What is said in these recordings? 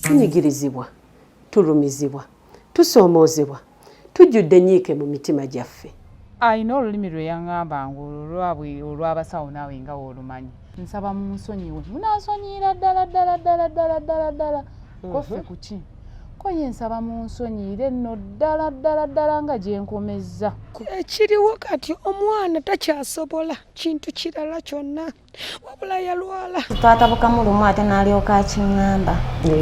tunyigirizibwa tulumizibwa tusoomozebwa tujjudde nyiike mu mitima gyaffe. Ayina olulimi lwe yaŋŋamba olw'abasawo naawe nga w'olumanyi nsaba mu nsonyiwe munansonyiira ddala koffe kuki ko ye nsaba mu nsonyiire nno ddala nga gye nkomezza. Ekiriwo kati omwana takyasobola kintu kirala kyonna wabula yalwala. Twatabukamu lumu ate n'alyoka akiŋŋamba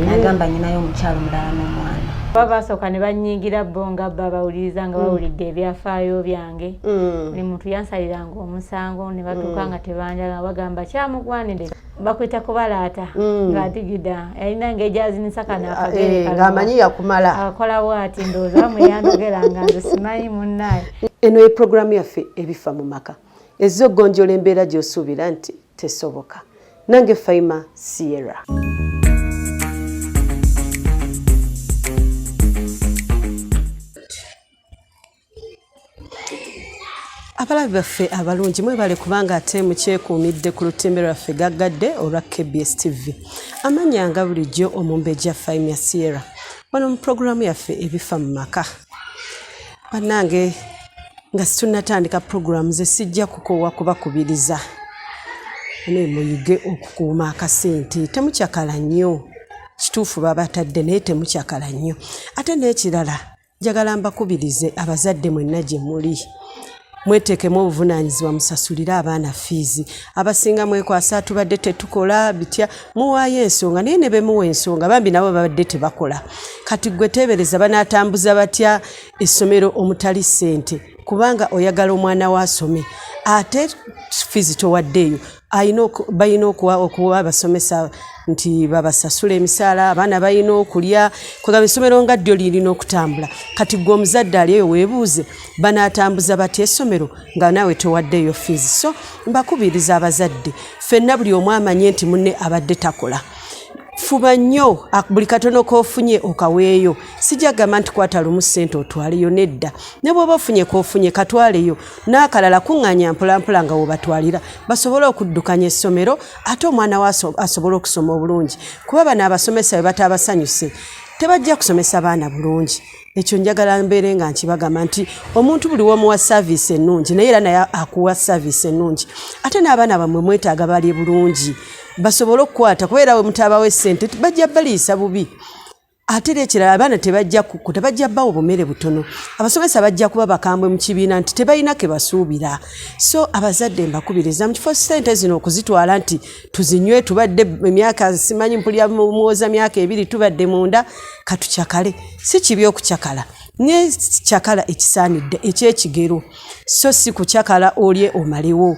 n'agamba nnyinayo omukyalo mulala n'omwana. Babasooka ne bannyiigira bo nga bba bawuliriza nga bawulidde ebyafaayo byange. Buli muntu yansaliranga omusango ne batuuka nga tebanjala bagamba kyamugwanire bakwita kubalaata ng'adigida yalina ng'ejazinisa kana akagere ng'amanyi yakumala akola bw'ati ndowooza bamwe yandogeranga nze simanyi munnaye. Eno ye puroguramu yaffe ebifa mu maka ezza okgonjola embeera gy'osuubira nti tesoboka. Nange Faima Sierra. Abalabi baffe abalungi mwebale kubanga ate mukyekuumidde ku lutimbe lwaffe gaggadde olwa KBS TV. Amanya nga bulijjo Omumbejja Faima Sierra wano mu puroguramu yaffe ebifa mu maka. Bannange nga situnnatandika puroguramu ze sijja kukoowa kubakubiriza naye muyige okukuuma akasente temukyakala nnyo kituufu babatadde naye temukyakala nnyo ate n'ekirala njagala mbakubirize abazadde mwenna gye muli mweteekemu obuvunaanyizibwa musasulire abaana fiizi abasinga mwekwasa tubadde tetukola bitya muwaayo ensonga naye ne bemuwa ensonga bambi nabo babadde tebakola kati gwe teebereza banaatambuza batya essomero omutali ssente kubanga oyagala omwana wasome ate fiizi towaddeeyo bayina okuwa abasomesa nti babasasula emisaala abaana bayina okulya kwegamba essomero nga ddyo lirina okutambula kati gwe omuzadde aliyo weebuuze banaatambuza batya essomero nga naawe towaddeeyo fiizi. So mbakubiriza abazadde ffenna buli omu amanye nti munne abadde takola fuba nnyo buli katono k'ofunye okaweeyo sijagamba nti kwata lumu ssente otwaleyo nedda ne bw'oba ofunye k'ofunye katwaleyo n'akalala kuŋŋaanya mpolampola nga wobatwalira basobole okuddukanya essomero ate omwana we asobole okusoma obulungi kuba bano abasomesa be bataabasanyuse tebajja kusomesa baana bulungi. Ekyo njagala mbeere nga nkibagamba nti omuntu buli w'omuwa saaviisi ennungi naye era naye akuwa saaviisi ennungi ate n'abaana bammwe mwetaaga balye bulungi basobole okukwata kubeera we mutaabawo essente bajja baliisa bubi ate ekirala abaana tebajja bbawo bumere butono abasomesa bajja kuba bakambwe mu kibiina nti tebalina ke basuubira. So abazadde mbakubiriza mu kifo ssente zino okuzitwala nti tuzinywe tubadde emyaka simanyi mpulira muwoza myaka 2 tubadde munda katukyakale si kibi okukyakala ne kyakala ekisaanidde ekyekigero so si kukyakala olye omalewo.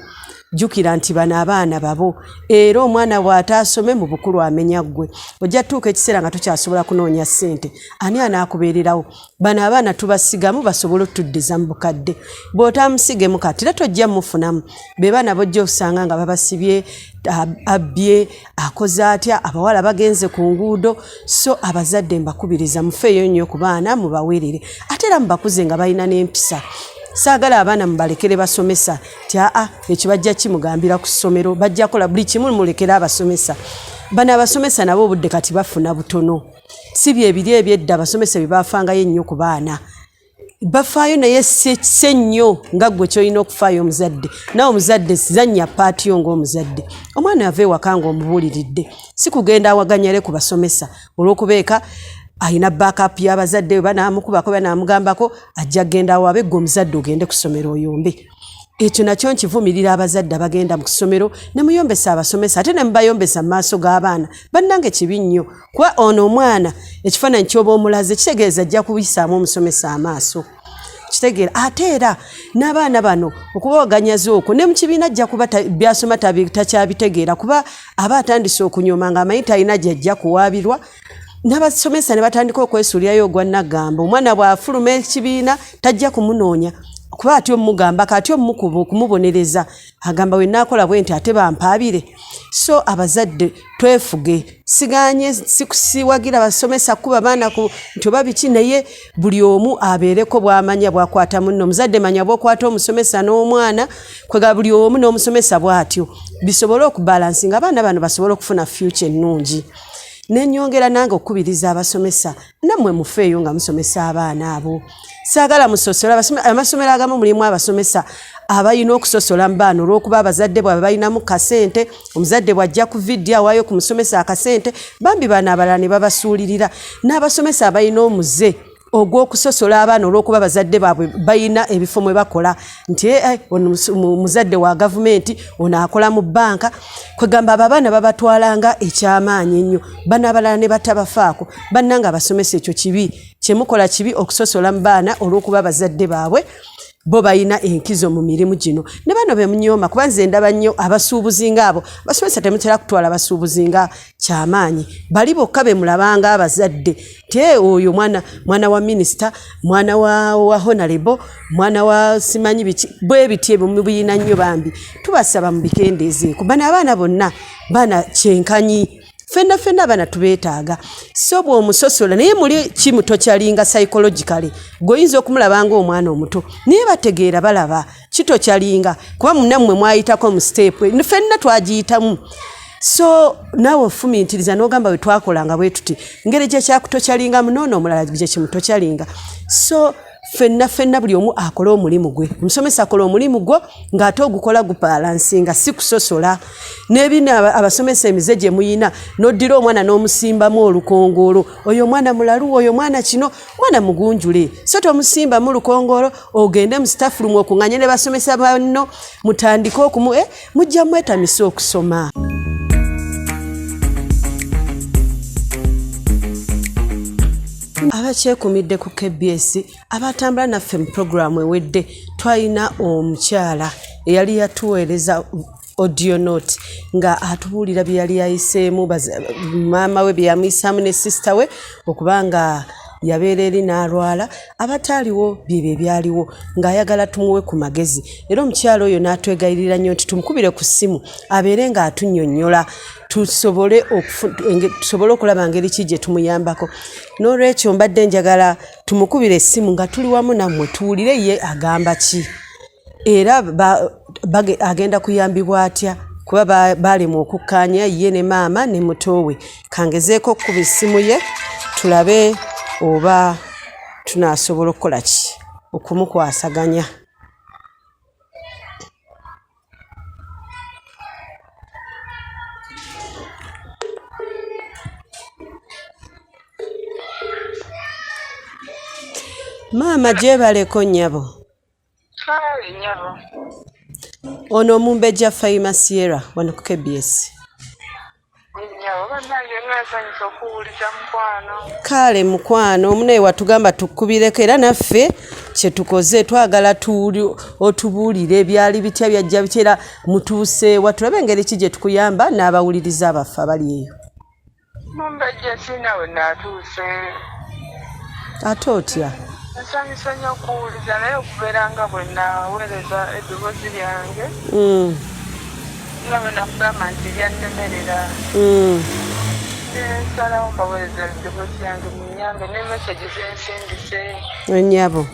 Jukira nti bano abaana babo era omwana bw'ataasome mu bukulu amenya ggwe ojja tuuka ekiseera nga tukyasobola kunoonya ssente ani anaakubeererawo bano abaana tubasigamu basobole otuddiza mu bukadde bw'otaamusigemu kati era tojja mufunamu be baana bojja osanga nga babasibye abbye akoze atya abawala bagenze ku nguudo. So abazadde mbakubiriza mufeeyo nnyo ku baana mubaweerere ate era mubakuze nga balina n'empisa. Saagala abaana mubalekere basomesa tyaa ekyo bajja kimugambira ku ssomero bajja kola buli kimu mulekera abasomesa bano abasomesa nabo obudde kati bafuna butono si bye ebiri ebyedda abasomesa bye bafangayo ennyo ku baana bafaayo naye se nnyo nga ggwe kyolina okufaayo omuzadde nawe omuzadde zanya paati yo ng'omuzadde omwana yava ewaka ng'omubuuliridde si kugenda awaganyale ku basomesa olw'okubeeka ayina backup y'abazadde banaamukubako banaamugambako ajja genda wabe gwe omuzadde ogende ku ssomero oyombe. Ekyo nakyo nkivumirira abazadde abagenda mu ssomero ne muyombesa abasomesa ate ne mubayombesa mu maaso g'abaana bannange kibi nnyo kuba ono omwana ekifaananyi ky'oba omulaze kitegeeza ajja kubisaamu omusomesa amaaso kitegeera ate era n'abaana bano okuba waganyaza okwo ne mu kibiina ajja kuba byasoma takyabitegeera kuba aba atandise okunyoma nga amanyi talina gy'ajja kuwaabirwa n'abasomesa ne batandika okwesuulirayo ogwa nagamba omwana bw'afuluma ekibiina tajja kumunoonya kuba ati omugamba kati omukuba okumubonereza agamba we naakola bwe nti ate bampaabire. So abazadde twefuge siganye siwagira basomesa kuba baana nti oba biki naye buli omu abeereko bw'amanya bw'akwata munno omuzadde manya bw'okwata omusomesa n'omwana kwega buli omu n'omusomesa bw'atyo bisobole okubalansinga abaana bano basobole okufuna future ennungi. Nenyongera nange okubiriza abasomesa nammwe mufeeyo nga musomesa abaana abo. Saagala musosola amasomero agamu mulimu abasomesa abayina okusosola mu baana olw'okuba abazadde bwabwe balinamu kasente, omuzadde bw'ajja ku vidiyo awaayo ku musomesa akasente, bambi baana abalala ne babasuulirira. N'abasomesa abayina omuze ogw'okusosola abaana olw'okuba abazadde baabwe bayina ebifo mwe bakola nti ono muzadde wa gavumenti, ono akola mu bbanka, kwegamba abo abaana babatwalanga ekyamaanyi ennyo. Bano abalala ne batabafaako. Bannanga abasomesa ekyo kibi, kyemukola kibi okusosola mu baana olw'okuba abazadde baabwe bo bayina enkizo mu mirimu gino. Ne bano be munyooma kuba nze ndaba nnyo abasuubuzi ng'abo. Basomesa temutera kutwala abasuubuzi nga kyamaanyi. Bali bokka be mulabanga abazadde. Oyo mwana wa minisita, mwana wa honorable, mwana wa simanyi biki, bwe biti mu biyina nnyo bambi. Tubasaba mu bikendeezeeko. Bano abaana bonna baana kyenkanyi. Fenna abaana tubeetaaga. So bw'omusosola naye muli kimuto kyalinga psychologically. Goyinza okumulaba ng'omwana omuto. Naye bategeera balaba kito kyalinga. Kuba munnammwe mwayitako mu step. Fenna twagiyitamu. So naawe ofumiitiriza n'ogamba bwe twakolanga bwe tuti. Ngeri gye kyakuto kyalinga munoono omulala gye kimuto kyalinga. So fenna buli omu akola omulimu gwe. Omusomesa akola omulimu gwo ng'ate ogukola gupalansinga si kusosola. N'ebina abasomesa emize gye muyina n'oddira omwana n'omusimbamu olukongoolo. Oyo mwana mulalu, oyo mwana kino, mwana mugunjule. So tomusimbamu lukongoolo ogende mu staff room okuŋŋanya ne basomesa banno mutandike mujja mwetamisa okusoma. Abakyekuumidde ku KBS abatambula naffe mu programu ewedde twalina omukyala eyali yatuweereza audio note nga atubuulira bye yali yayiseemu maama we bye yamuyisaamu ne sisita we okubanga yabeera eri n'alwala abataaliwo byebyo ebyaliwo ng'ayagala tumuwe ku magezi. Era omukyala oyo n'atwegayirira nnyo nti tumukubire ku ssimu abeere ng'atunnyonnyola tusobole okulaba ngeri ki gye tumuyambako. N'olwekyo mbadde njagala tumukubire essimu nga tuli wamu nammwe tuwulire ye agamba ki era agenda kuyambibwa atya kuba baalema okukkaanya ye ne maama ne muto we. Kangezeeko okukuba essimu ye tulabe oba tunaasobola okukola ki okumukwasaganya. Maama gyebaleko nnyabo. Kale nnyabo. Ono Mumbejja Faima Sierra wano ku KBS. Nnyabo bannange mwesanyusa okuwuliza mukwano. Kale mukwano omunaye watugamba tukubireko era naffe kye tukoze twagala otubuulire ebyali bitya byajja bitera mutuuse watulabe engeri ki gye tukuyamba n'abawuliriza abaffe abali eyo. Mumbejja sinaawe naatuuse. Ate otya? Nsanyusa nnyo okuwuliza naye okubeera nga bwe naweereza eddoboozi lyange. Nga bwe nakugamba nti lyannemerera. Nsalawo mbaweereza eddoboozi lyange munyambe ne meseji zensindise. Ennyabo.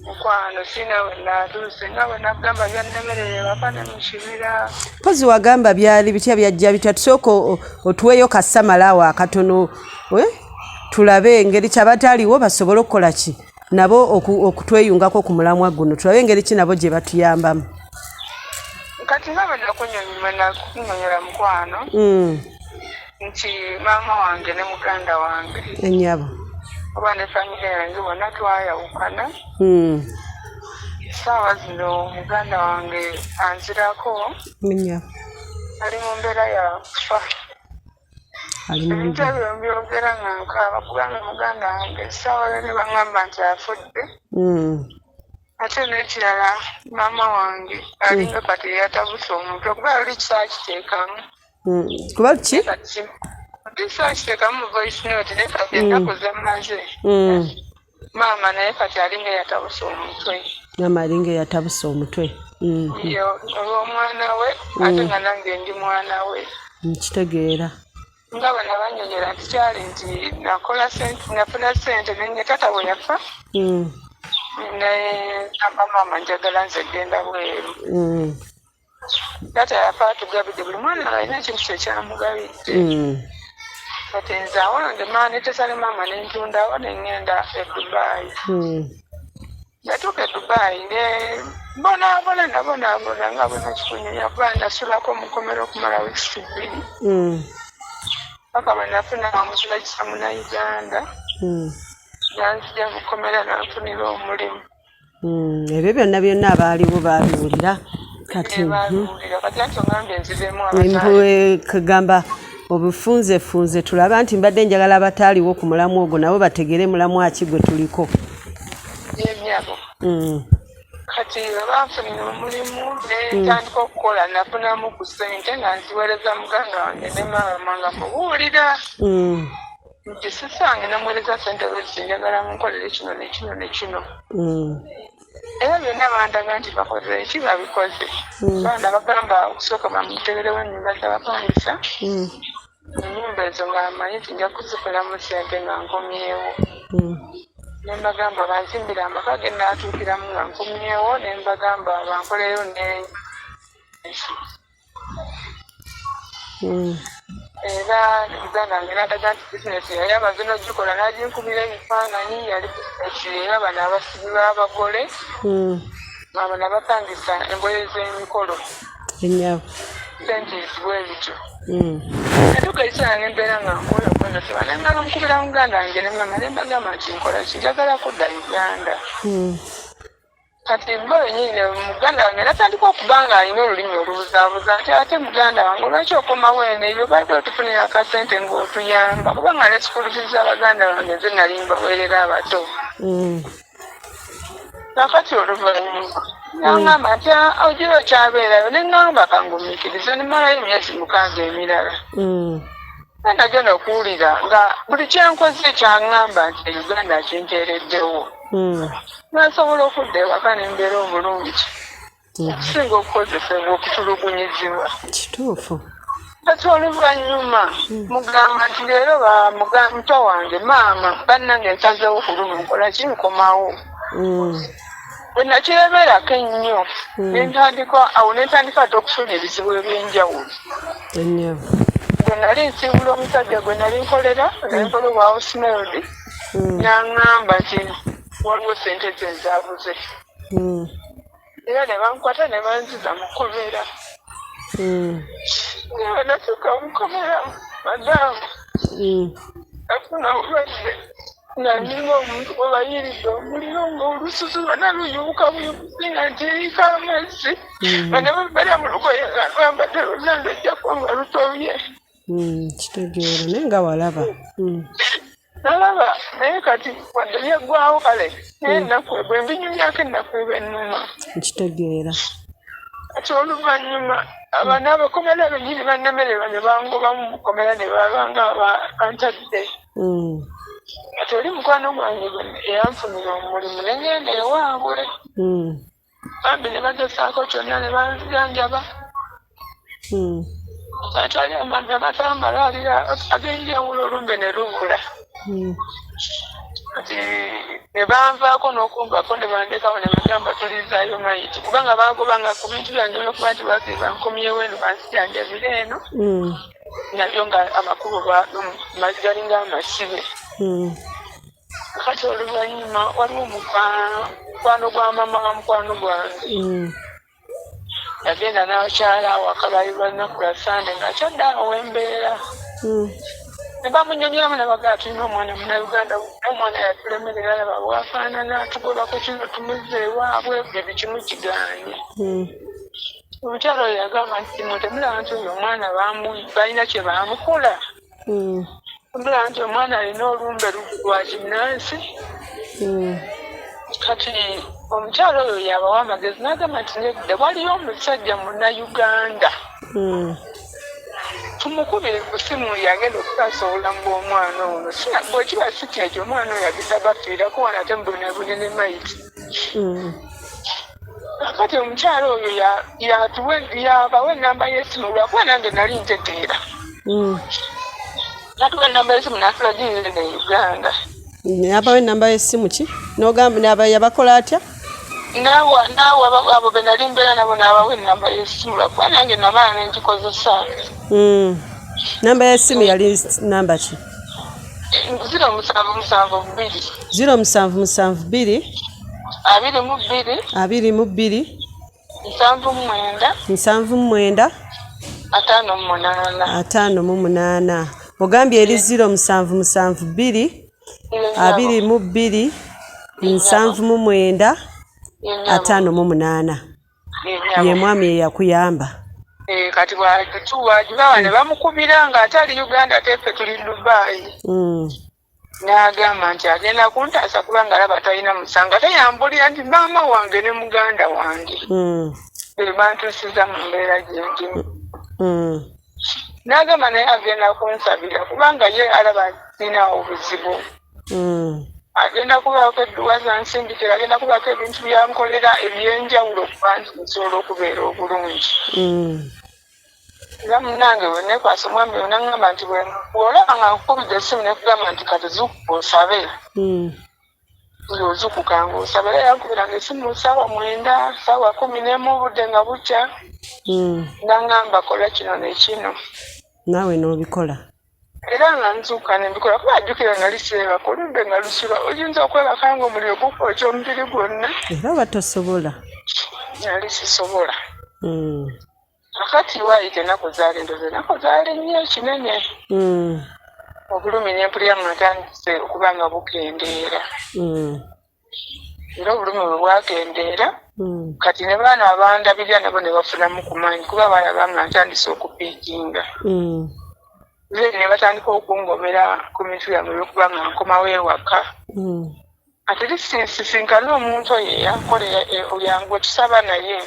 Mukwano sinaawe naatuuse nga bwe nakugamba byannemerera bapa ne mu kibira. Mpozi wagamba byali bitya byajja bitya tusooka otuweeyo kassamalawo akatono tulabe engeri kyabataaliwo basobole okukola ki nabo okutweyungako ku mulamwa guno tulabe engeri ki nabo gye batuyambamu. Kati nga bwe nakunyonyola mukwano nti maama wange ne muganda wange ennyabo oba ne famire yange bonna twayawukana. Saawa zino muganda wange anzirako ali mu mbeera ya kufa. Ebintu ebyo mbyogera nga nkaaba kubanga muganda wange essaawa ne baŋŋamba nti afudde. Ate n'ekirala maama wange alinga kati yatabuse omutwe kuba oli kisaakiteekamu. Kuba ki? Kisaakiteekamu mu voice note naye kati ennaku zemaze. Maama naye kati alinga yatabuse omutwe. Maama alinga yatabuse omutwe. Olw'omwana we ate nga nange ndi mwana we. Nkitegeera. Nga bwe nabanyonyera nti kyali nti nafuna ssente nenye taata bwe yafa ne amba maama njagala nze genda bweru. Taata yafa Atugabide buli mwana alina ekintu kye kyamugabidde. kati nze awo nze maama tesale maama n'entunda awo ne ngenda e Dubai. Natuuka e Dubai ne bonaabona nga bwe nakikunyumya kuba nasulako mukomera okumala wiiki 2. Paka bwe nafuna omusula kisa Munnayuganda. Nanzija mukomera nanfunira omulimu. Ebyo byonna abaaliwo baabiwulira kati empwe kagamba obufunzefunze tulaba nti mbadde njagala abataaliwo ku mulamu ogwo nabo bategere mulamu aki gwe tuliko. Kati banfunira omulimu netandika okukola nafunamu ku ssente nga nziweereza muganda wange ne maama nga mubuulira nti sisange namuweereza ssente lwezi njagala munkolere kino nekino nekino. Era byonna bandaga nti bakoze ki babikoze. Banda bagamba okusooka bamutegerewo ennyumba z'abapangisa. Ennyumba ezo ng'amanyi nti nja kuzikolamu ssente nga nkomyewo. Ne mbagamba banzimbire amaka ge naatuukiramu nga nkomyewo ne mbagamba bankoleyo n'ensi. Era Uganda wange n'adaga nti bizinesi yali amaze n'ogikola n'aginkubira ebifaananyi yali bizinesi era bano abasibi b'abagole abo n'abapangisa engoye z'emikolo sente ezibwe bityo. Natuuka ekiseera n'embeera nga nkola okwenoseba naye nga mukubira muganda wange ne maama ne mbagamba nti nkola ki njagala kudda Uganda. Kati bo yennyini muganda wange natandika okuba nga alina olulimi olubuzaabuza nti ate muganda wange lwaki okomawo eno ebyo badde otufunira akasente ng'otuyamba kubanga ne sikulu fiizi abaganda bange nze nali mbaweerera abato. Nakati oluvannyuma naŋŋamba nti ogira okyabeerayo ne ŋŋamba kangumiikirize ne malayo emyezi 6 emirala. Nagenda okuwulira nga buli kyenkoze kyaŋŋamba nti Uganda kinteereddewo. Nasobola okudda ewaka n'embeera obulungi okusinga okukozesebwa okutulugunyizibwa. Kituufu. Kati oluvannyuma mugamba nti leero muto wange maama bannange nsazeewo okuluma nkola ki nkomawo. Bwe nakireberako ennyo netandika ate okufuna ebizibu eby'enjawulo. Gwe nali nsiibula omusajja gwe nali nkolera nkola obwa Household n'aŋŋamba nti waliwo ssente ze nzaabuze. Era ne bankwata ne banziza mu kkomera. Nga natuuka mu kkomera madaamu afuna obulwadde nga nninga omuntu gwe bayiridde omuliro ng'olususu lwonna luyuuka buyukusi nga ntiririka amazzi nga ne bambala mu lugoye nga lwambadde lwonna lwejjako nga lutobye. Kitegeera naye nga walaba. Nalaba naye kati wadde byeggwawo kale naye ennaku bwe mbinyumyako ennaku eba ennuma. Nkitegeera. Kati oluvannyuma abaana abakomera bennyini bannamere ne bangobamu mu kkomera ne baba nga bantadde. Kati oli mukwano gwange eyanfunira omulimu ne ngenda ewaabwe. Bambi ne bagezaako kyonna ne banzijanjaba. Kati ali amatambala ag'enjawulo olumbe ne lubula. Kati ne banvaako n'okumbako ne bandekawo ne bagamba tulizaayo mayiti kubanga baagobanga ku bintu byange olwokuba nti baziba nkomyewo eno bansijanjabire eno nabyo nga amakubo galinga amasibe. Kati oluvannyuma waliwo mukwano gwa maama wa mukwano gwange yagenda n'akyala awaka baayibwa lunaku lwa Sande ng'akyadde awo wembeera. Ne bamunyonyolamu ne bagamba tulina omwana Munnayuganda omwana yatulemerera laba bwafaanana tugobako kino tumuzze ewaabwe bye bikimu kigaanye. Omukyala oyo yagamba nti mwe temulaba nti oyo omwana balina kye baamukola. Temulaba nti omwana alina olumbe lwa kinnansi. Kati omukyala oyo yabawa amagezi n'agamba nti nedda waliyo omusajja Munnayuganda tumukubire ku simu yagenda okutaasa obulamu bw'omwana ono bwekiba si kyekyo omwana oyo agenda bafiirako wano ate mbunebune ne mayiti. Kati omukyala oyo yabawa ennamba y'essimu lwakuba nange nali ntegeera. Natuwa ennamba y'essimu n'atulagirira ne Uganda. Yabawa ennamba y'essimu ki? N'ogamba yabakola atya? Naawe abo be nali mbeera nabo n'abawa ennamba y'essimu lwakuba nange nabala ne ngikozesa. Namba ya simu yali namba ki? 0772 0772 22 22 79 58. Ogambye eri 0772 22 79 58. Ye mwami eyakuyamba. Kati bwatuwa ne bamukubira nga atali Uganda tefe tuli Dubai. N'agamba nti agenda kuntaasa kubanga alaba talina musango. Teyambulira nti maama wange ne muganda wange bantuusiza mu mbeera gye ndimu. N'agamba naye agenda kunsabira kubanga ye alaba sina obuzibu. Agenda kubaako edduwa za nsindikira, agenda kubaako ebintu byankolera ebyenjawulo okuba nti nsobola okubeera obulungi. Era munnange bwe neekwasa omwami we n'aŋŋamba nti bw'olaba nga nkukubidde essimu ne kugamba nti kati zuukuka osabe. Ozuukuka ng'osabe. Era yankubiranga essimu ssaawa 9, ssaawa 11 obudde nga bukya. N'aŋŋamba kola kino ne kino. Naawe n'obikola. Era nga nzuuka ne mbikola kuba ajjukira nali seebaka oludde nga lusula oyinza okwebaka nga omuliro gukwokya omubiri gwonna. Era oba tosobola. Nali sisobola. Kakati waayita ennaku zaali ndoze ennaku zaali nnyo kinene. Obulumi ne mpulira nga ntandise okuba nga bukendeera. Era obulumi bwe bwakendeera kati ne baana abandabirira nabo ne bafunamu ku maanyi kuba balaba nga ntandise okupiikinga. Ne batandika okungomera ku mitu yange olw'okuba nga nkomawo ewaka. Ate sisinkana omuntu oyo eyankolera oyange tusaba naye.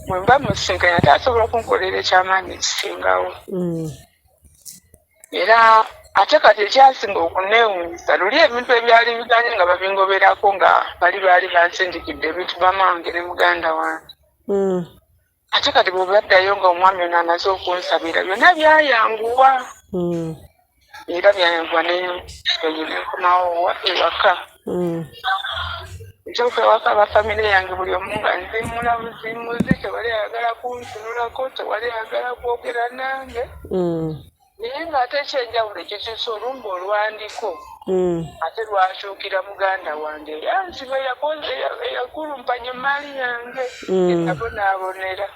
Bwe mba musinkanye ate asobola okunkolera ekyamaanyi ekisingawo. Era ate kati ekyasinga okuneewuunyisa luli ebintu ebyali biganye nga babingoberako nga baali bansindikidde ebintu bamange ne muganda wange. Ate kati bwe baddayo nga omwami ono amaze okunsabira byonna byayanguwa. Era byayanguwa nenkomawo ewaka. Ekyokufa ewaka abafamire yange buli omu nga nzimula buzimuzi, tewali ayagala kuntunulako, tewali ayagala kwogera nange. Naye ng'ate ekyenjawulo ekikyusa olumba olwandiko ate lwakyukira muganda wange yansiba eyakulumpanya emaali yange nabonaabonera.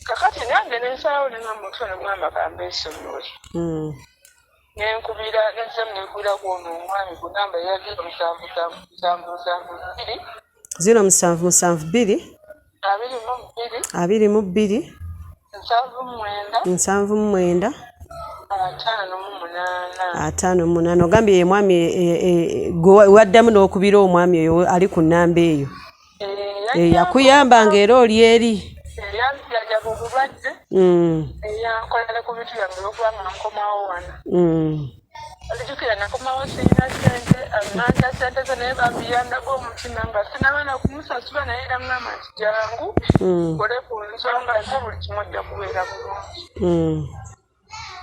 Kakati nange nensalawo nengamutufa nemugamba kambe esonyiwe. Nenkubira nekubira kwono omwami ku namba eya 0772 22 79 58. Ogambye ye mwami waddamu n'okubira omwami oyo ali ku nnamba eyo. Yakuyambanga era oli eri. Yanjaba obulwadde. Eyankolera ku bintu byange olw'okuba nga nkomawo wano. Olijjukira nakomawo sirina ssente, amanja ssente ze naye bambiyambago omutima nga sinabana kumusasula naye era ngamba nti jangu kole ku nsonga ze buli kimu ojja kubeera bulungi.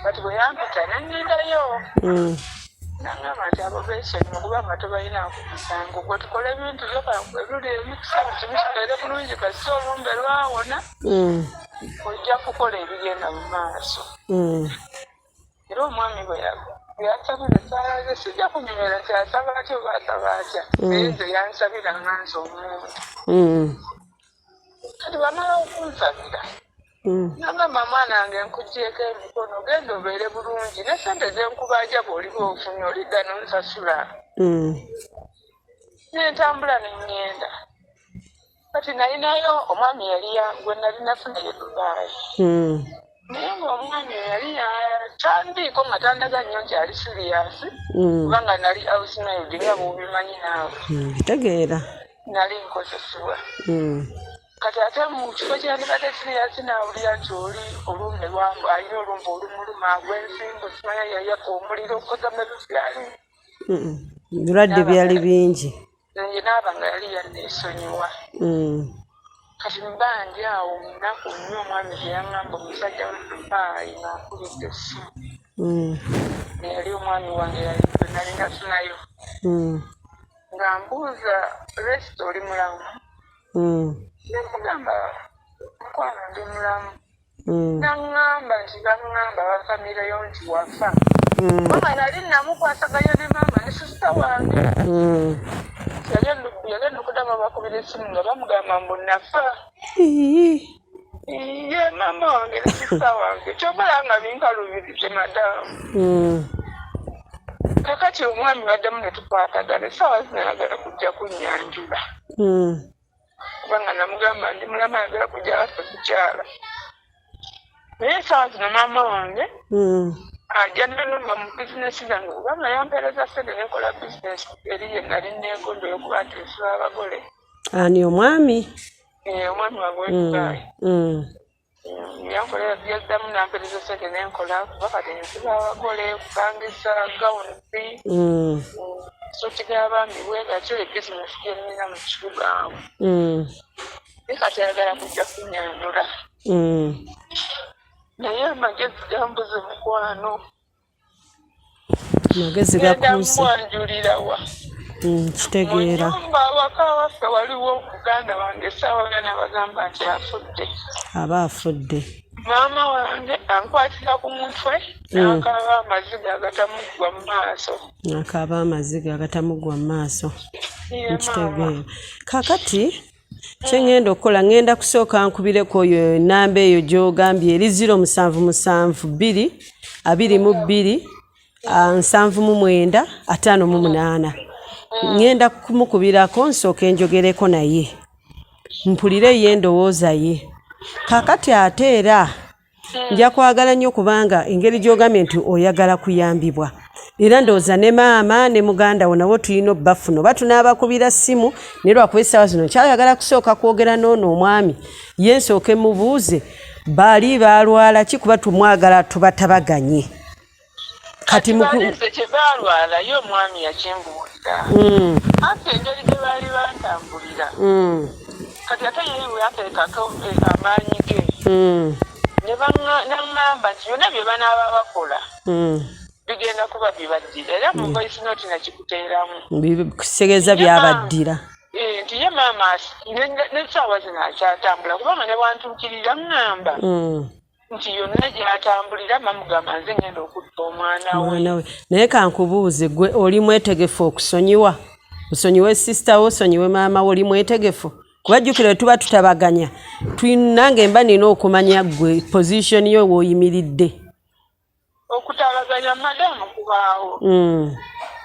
Kati bwe yampita nennindayo. Nangamba nti abo beesonyiwa kubanga tobalinaku musango gwe tukole ebintu byokangweruli emikisa tubisitole bulungi kasita olumbe lwawona ojja kukola ebigenda mu maaso. Era omwami bwe yansabira esaala ze sijja kunyumira nti asaba atya oba asaba atya naye nze yansabira nga nze omuntu. Kati bamala okunsabira nagamba mwana wange nkugyeko emikono genda obeere bulungi ne ssente zenkubanja bw'oliba ofunye olidda nonsasula. Nentambula neŋŋenda. Kati nalinayo omwami yali gwe nali nafunayo Dubai. Naye ng'omwami yali tandiiko nga tandaga nnyo nti ali siriyasi kubanga nali ausmaid nga bw'obimanyi naawe. Tegeera. Nali nkozesebwa. Kati ate mu kifo kyandibadde siriyasi naawulira nti oli olumbe lwangu alina olumbe olumuluma agw'ensimbu simanya yayaka omuliro okkozama ebibyali. Ebirwadde byali bingi. Naye naaba nga yali yanneesonyiwa. Kati mbandi awo munaku nnyo omwami gye yaŋŋamba omusajja wa Dubai ng'ampulidde essimu. Yali omwami wange yali gwe nali nafunayo. Ng'ambuuza resita oli mulamu. Nemugamba mukwano ndi mulamu. Nangamba nti bangamba bafamireyo nti wafa. Mama nali namukwasagayo ne maama ne sisita wange. Yagenda okudama bakubira essimu nga bamugamba mbu nafa. Ye mama wange ne sisita wange kyomala nga binkalubirize madamu. Kakati omwami baddamu ne tukwatagana essaawa zino ayagala kujja kunnyanjula. Kubanga namugamba ndi mulama ayagala kujja waffe kukyala. Naye essaawa zino maama wange ajja nanumba mu bizinesi zange kubanga yampeereza ssente nekola bizinesi eri ye nali neegondo y'okuba nteesula abagole. Ani omwami? Omwami wange w'ekigaayi. Yankolera byazzamu nampeereza ssente nenkola kuba kati nsiba abagole kupangisa gawunusi. Soti g'abaami bwegatyo ebizinesi gye nnina mu kibuga awo. Naye kati ayagala kujja kunnyanjula. Naye amagezi gambuze mukwano. Amagezi gakuuse. Ngenda mwanjulira wa. Kitegeera. Mu nnyumba awaka waffe waliwo muganda wange essaawa yona bagamba nti afudde. Aba afudde. Maama wange ankwatira ku mutwe n'akaaba amaziga agatamuggwa mu maaso. Akaaba amaziga agatamugwa mu maaso. Nkitegeera. Kakati kyengenda okukola ngenda kusooka nkubireko oyo enamba eyo gy'ogambye eri 0772 22 795 58. Ngenda kumukubirako nsooke njogereko naye mpulire ye endowooza ye. Kakati ate era nja kwagala nnyo kubanga engeri gy'ogambye nti oyagala kuyambibwa. Era ndowooza ne maama ne muganda wo nabo tulina obbafuno oba tunaabakubira ssimu naye lwakuba essaawa zino kyayagala kusooka kwogera n'ono omwami ye nsooke mubuuze baali baalwala ki kuba tumwagala tubatabaganye. Kati balize kye baalwalayo omwami yakimbuulira. Ate engeri gye baali bantambulira. Kati ate ye we yateekako amaanyi ge. Ne baŋŋamba nti byonna bye banaaba bakola. Bigenda kuba bibaddira era mu voice note nakikuteeramu. Kusegeeza byabaddira. Nti ye maama n'essaawa zino akyatambula kubanga ne bwantuukirira ŋŋamba nti yonna gy'atambulira bamugamba nze ngenda okutta omwana we. Naye kankubuuze gwe oli mwetegefu okusonyiwa? Osonyiwe sisita wo, osonyiwe maama wo, oli mwetegefu? Kubajjukira tuba tutabaganya nange mba nina okumanya gwe position yo w'oyimiridde. Okutabaganya madamu kubaawo.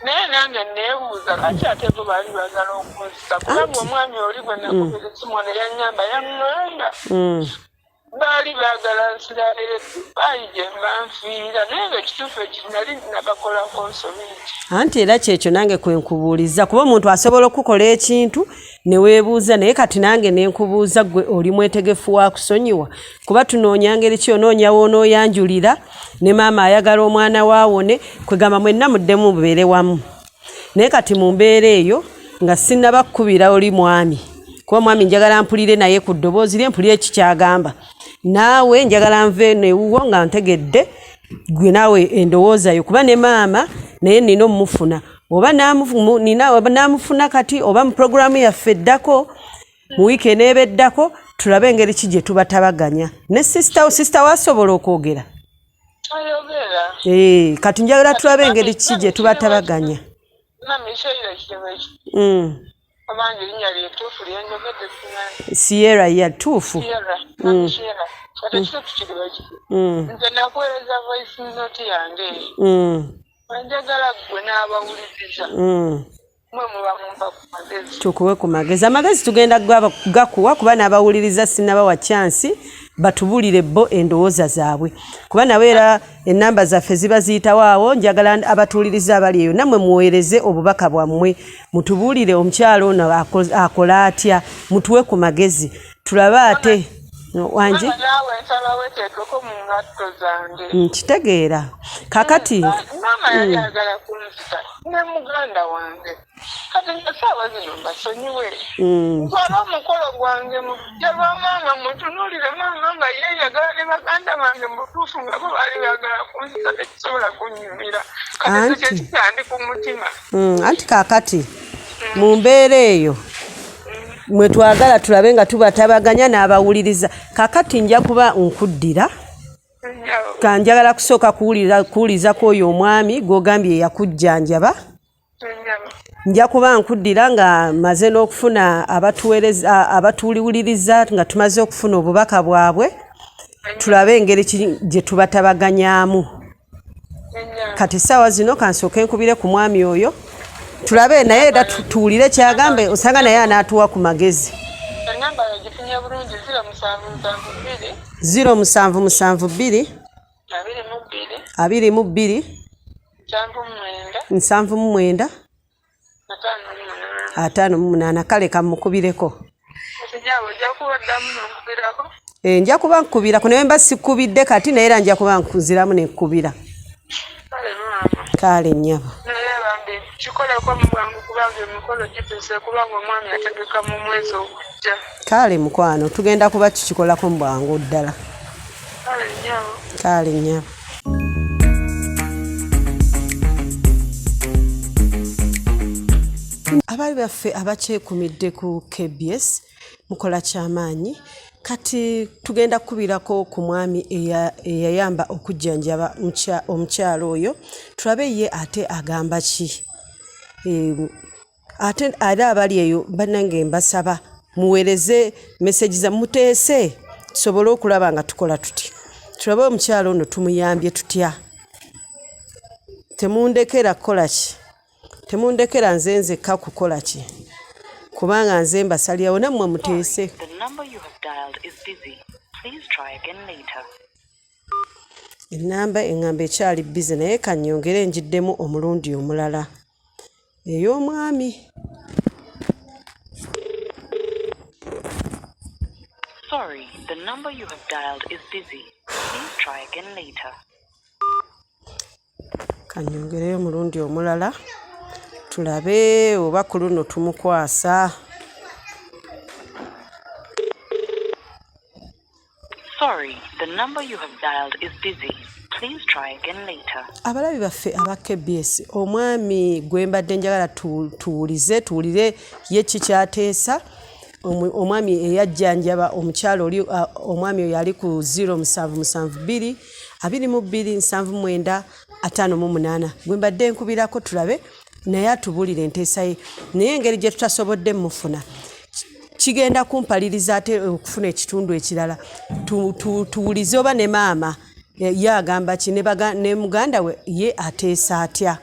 Naye nange neebuuza lwaki ate bo baali baagala okunzisa kubanga omwami oli gwe nakubira essimu ne yannyamba yaŋŋamba baali baagala nsiralire Dubai gye mbanfiira naye ng'ekituufu ekiri nali nabakolako nsobingi. Anti era kyekyo nange kwe nkubuuliza kuba omuntu asobola okukola ekintu ne weebuuza naye kati nange ne nkubuuza gwe oli mwetegefu wa kusonyiwa kuba tunoonya ngeri ki onoonya w'onooyanjulira ne maama ayagala omwana waawone kwegamba mwenna muddemu mubeere wamu. Naye kati mu mbeera eyo nga sinnabakubira oli mwami kuba mwami njagala mpulire naye ku ddoboozi lye mpulire kikyagamba. Naawe njagala nve newuwo nga ntegedde gwe naawe endowooza yo kuba ne maama naye nina omufuna oba namufuna kati oba mu programu yaffe eddako mu wiiki eneebeddako tulabe engeri ki gye tubatabaganya. Ne sisita wasobola okwogera? Ayogera. Kati njagala tulabe engeri ki gye tubatabaganya. Abange erinnya lyettuufu lyenjogedde simanyi. Sierra ya tuufu. Sierra. Kati ekyo tukiriba ki? Nze nakuweereza voice note yange. Njagala gwe n'abawuliriza. Mwe muba mumpa ku magezi. Tukuwe ku magezi. Amagezi tugenda gakuwa kuba n'abawuliriza sinnabawa chansi batubulire bo endowooza zaabwe. Kuba nawe era ennamba zaffe ziba ziyitawo awo njagala abatuuliriza abali eyo nammwe muweereze obubaka bwammwe mutubuulire omukyalo ono akola atya mutuwe ku magezi tulabe ate Wange kitegeera kakati maama yayagala kunzita ne muganda wange kati essaawa zino mbasonyiwe nkola omukolo gwange mujja lwa maama mutunuulire maama nga yeeyagala ne baganda bange mutuufu nga bo baali baagala kunzita tekisobola kunnyumira kati kyekitandi ku mutima anti kakati mu mbeera eyo mwe twagala tulabe nga tubatabaganya n'abawuliriza. Kakati nja kuba nkuddira. Kanjagala kusooka kuwuliza kw'oyo omwami gw'ogambye yakujjanjaba. Nja kuba nkuddira nga maze n'okufuna abatuwuliriza nga tumaze okufuna obubaka bwabwe. Tulabe engeri gye tubatabaganyaamu. Kati essaawa zino kansooke nkubire ku mwami oyo. Tulabe naye era tuwulire kyagambe osanga naye anaatuwa ku magezi. 0772 22 79 58 kale kamukubireko. Nja kuba nkubirako naye mba sikubidde kati naye era nja kuba nkuziramu nenkubira. Kale nnyabo. Kale mukwano tugenda kuba tukikolako mu bwangu ddala. Kale nnyabo. Abali baffe abakyekuumidde ku KBS mukola kyamaanyi. Kati tugenda kubirako ku mwami eyayamba okujjanjaba omukyalo oyo. Tulabe ye ate agamba ki. Ate ada abali eyo bannange mbasaba muweereze message za muteese tusobole okulaba nga tukola tuti. Tulabe omukyalo ono tumuyambye tutya. Temundekera kukola ki. Temundekera nze nzekka kukola ki. Kubanga nze mbasalirawo nammwe muteese. Enamba engamba ekyali busy naye kanyongere njiddemu omulundi omulala. Ey'omwami. Sorry, the number you have dialed is busy. Please try again later. Kanyongere omulundi omulala. Tulabe oba ku luno tumukwasa. Sorry, the number you have dialed is busy. Please try again later. Abalabi baffe aba KBS omwami gwe mbadde njagala tuwulire ye kikyateesa. Omwami eyajjanjaba omukyalo oli omwami oyo yali ku 0772 22 79 58 gwe mbadde nkubirako tulabe naye atubulire enteesa ye. Naye engeri gye tutasobodde mufuna kigenda kumpaliriza ate okufuna ekitundu ekirala. Tuwulize oba ne maama ye agamba ki ne muganda we ye ateesa atya.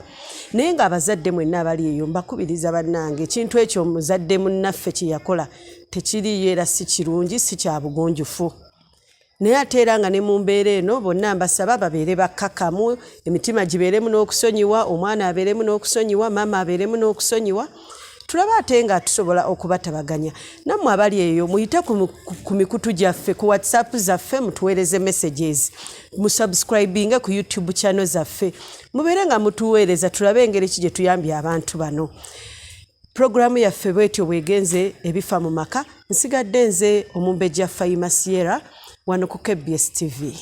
Naye nga abazadde mwenna abali eyo mbakubiriza bannange ekintu ekyo omuzadde munnaffe kye yakola tekiriyo era si kirungi si kya bugonjufu. Naye ate era nga ne mu mbeera eno bonna mbasaba babeere bakkakkamu, emitima gibeeremu n'okusonyiwa, omwana abeeremu n'okusonyiwa, maama abeeremu n'okusonyiwa. Tulaba ate nga tusobola okubatabaganya. Nammwe abali eyo muyite ku mikutu gyaffe ku WhatsApp zaffe mutuweereze messages. Musubscribinge ku YouTube channel zaffe. Mubeere nga mutuweereza tulabe engeri ki gye tuyambye abantu bano. Programu yaffe bwetyo bwegenze ebifa mu maka. Nsigadde nze omumbejja Yafa Sierra wano ku KBS TV.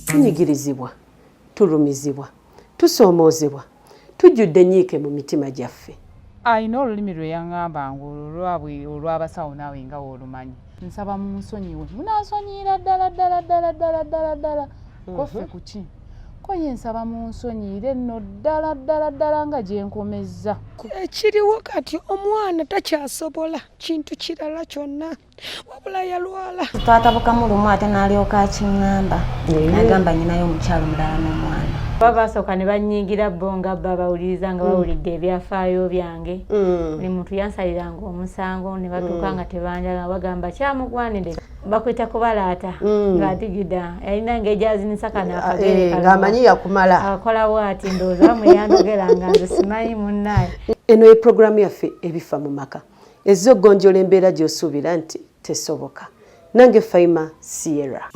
Tunyigirizibwa, tulumizibwa, tusoomoozebwa, tujjudde nnyiike mu mitima gyaffe. Ayina olulimi lwe yaŋŋamba olw'abasawo naawe nga w'olumanyi. Nsaba munsonyiwe. Munansonyiira ddala. Koffe ku ki? Ko ye nsaba munsonyiire nno ddala nga gye nkomezza. Ekiriwo kati omwana takyasobola kintu kirala kyonna wabula yalwala. Taata bukamulumu ate n'alyoka akiŋŋamba. N'agamba nnyinayo omukyalo mulala n'omwana. Basooka ne bannyiigira bo nga bba bawuliriza nga bawulidde ebyafaayo byange. Buli muntu yansaliranga omusango ne batuuka nga tebanjala bagamba kyamugwanire. Bakwita kubalaata ng'atigida yalina ng'ejazinisa kana akagere ng'amanyi yakumala. Akola bw'ati ndowooza bamwe yandogeranga nze simanyi munnaye. Eno ye programu yaffe ebifa mu maka. Ezzo gonjola embeera gy'osuubira nti tesoboka. Nange Yafa Sierra.